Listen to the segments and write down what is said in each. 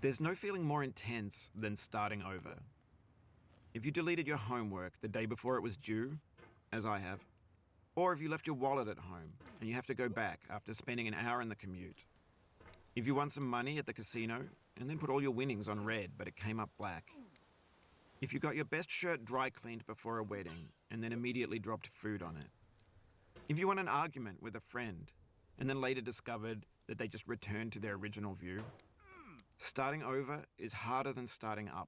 There's no feeling more intense than starting over. If you deleted your homework the day before it was due, as I have, or if you left your wallet at home and you have to go back after spending an hour in the commute. If you won some money at the casino and then put all your winnings on red but it came up black. If you got your best shirt dry cleaned before a wedding and then immediately dropped food on it. If you won an argument with a friend and then later discovered that they just returned to their original view. Starting over is harder than starting up.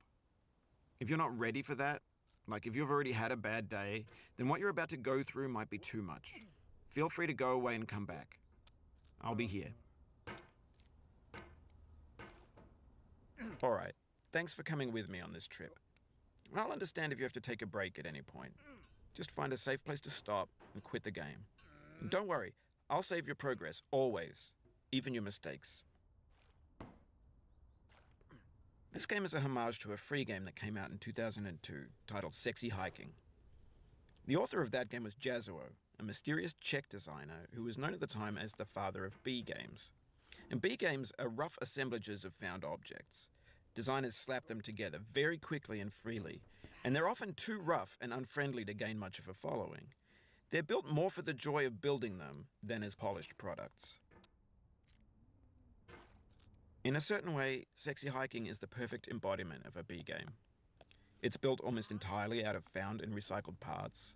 If you're not ready for that, like if you've already had a bad day, then what you're about to go through might be too much. Feel free to go away and come back. I'll be here. Alright, thanks for coming with me on this trip. I'll understand if you have to take a break at any point. Just find a safe place to stop and quit the game. And don't worry, I'll save your progress, always, even your mistakes. This game is a homage to a free game that came out in 2002, titled Sexy Hiking. The author of that game was Jazuo, a mysterious Czech designer who was known at the time as the father of B games. And B games are rough assemblages of found objects. Designers slap them together very quickly and freely, and they're often too rough and unfriendly to gain much of a following. They're built more for the joy of building them than as polished products. In a certain way, Sexy Hiking is the perfect embodiment of a B game. It's built almost entirely out of found and recycled parts,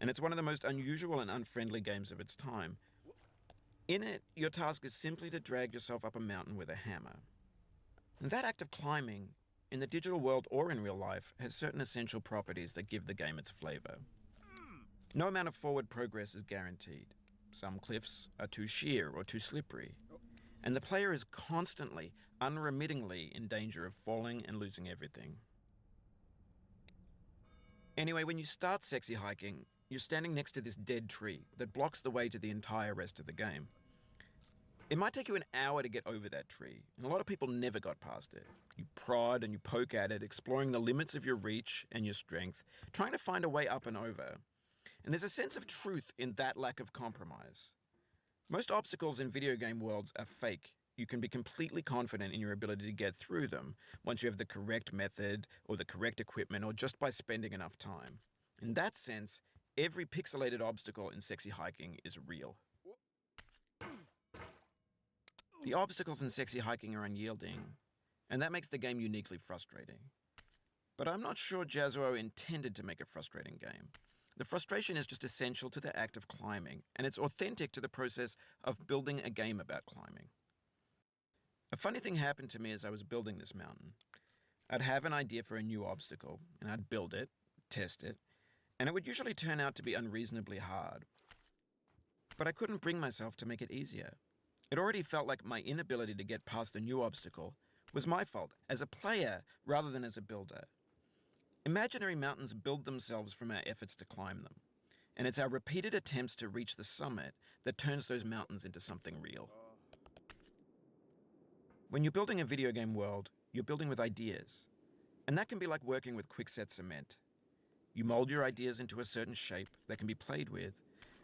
and it's one of the most unusual and unfriendly games of its time. In it, your task is simply to drag yourself up a mountain with a hammer. And that act of climbing, in the digital world or in real life, has certain essential properties that give the game its flavor. No amount of forward progress is guaranteed. Some cliffs are too sheer or too slippery. And the player is constantly, unremittingly in danger of falling and losing everything. Anyway, when you start Sexy Hiking, you're standing next to this dead tree that blocks the way to the entire rest of the game. It might take you an hour to get over that tree, and a lot of people never got past it. You prod and you poke at it, exploring the limits of your reach and your strength, trying to find a way up and over. And there's a sense of truth in that lack of compromise. Most obstacles in video game worlds are fake. You can be completely confident in your ability to get through them once you have the correct method or the correct equipment or just by spending enough time. In that sense, every pixelated obstacle in Sexy Hiking is real. The obstacles in Sexy Hiking are unyielding, and that makes the game uniquely frustrating. But I'm not sure Jazuo intended to make a frustrating game. The frustration is just essential to the act of climbing, and it's authentic to the process of building a game about climbing. A funny thing happened to me as I was building this mountain. I'd have an idea for a new obstacle, and I'd build it, test it, and it would usually turn out to be unreasonably hard. But I couldn't bring myself to make it easier. It already felt like my inability to get past the new obstacle was my fault as a player rather than as a builder. Imaginary mountains build themselves from our efforts to climb them, and it's our repeated attempts to reach the summit that turns those mountains into something real. When you're building a video game world, you're building with ideas, and that can be like working with quickset cement. You mold your ideas into a certain shape that can be played with,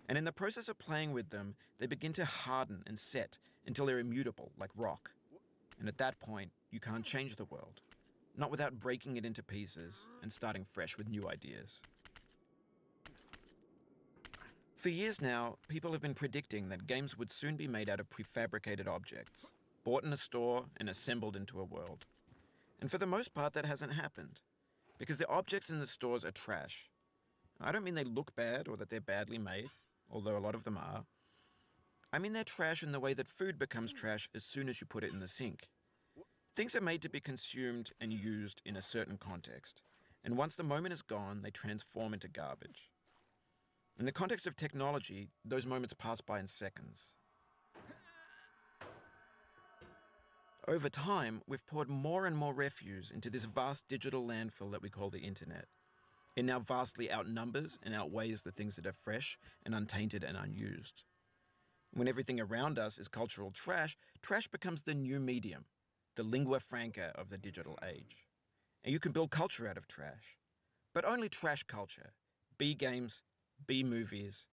and in the process of playing with them, they begin to harden and set until they're immutable, like rock. And at that point, you can't change the world. Not without breaking it into pieces and starting fresh with new ideas. For years now, people have been predicting that games would soon be made out of prefabricated objects, bought in a store and assembled into a world. And for the most part, that hasn't happened, because the objects in the stores are trash. I don't mean they look bad or that they're badly made, although a lot of them are. I mean they're trash in the way that food becomes trash as soon as you put it in the sink. Things are made to be consumed and used in a certain context, and once the moment is gone, they transform into garbage. In the context of technology, those moments pass by in seconds. Over time, we've poured more and more refuse into this vast digital landfill that we call the internet. It now vastly outnumbers and outweighs the things that are fresh and untainted and unused. When everything around us is cultural trash, trash becomes the new medium, the lingua franca of the digital age. And you can build culture out of trash. But only trash culture. B games, B movies,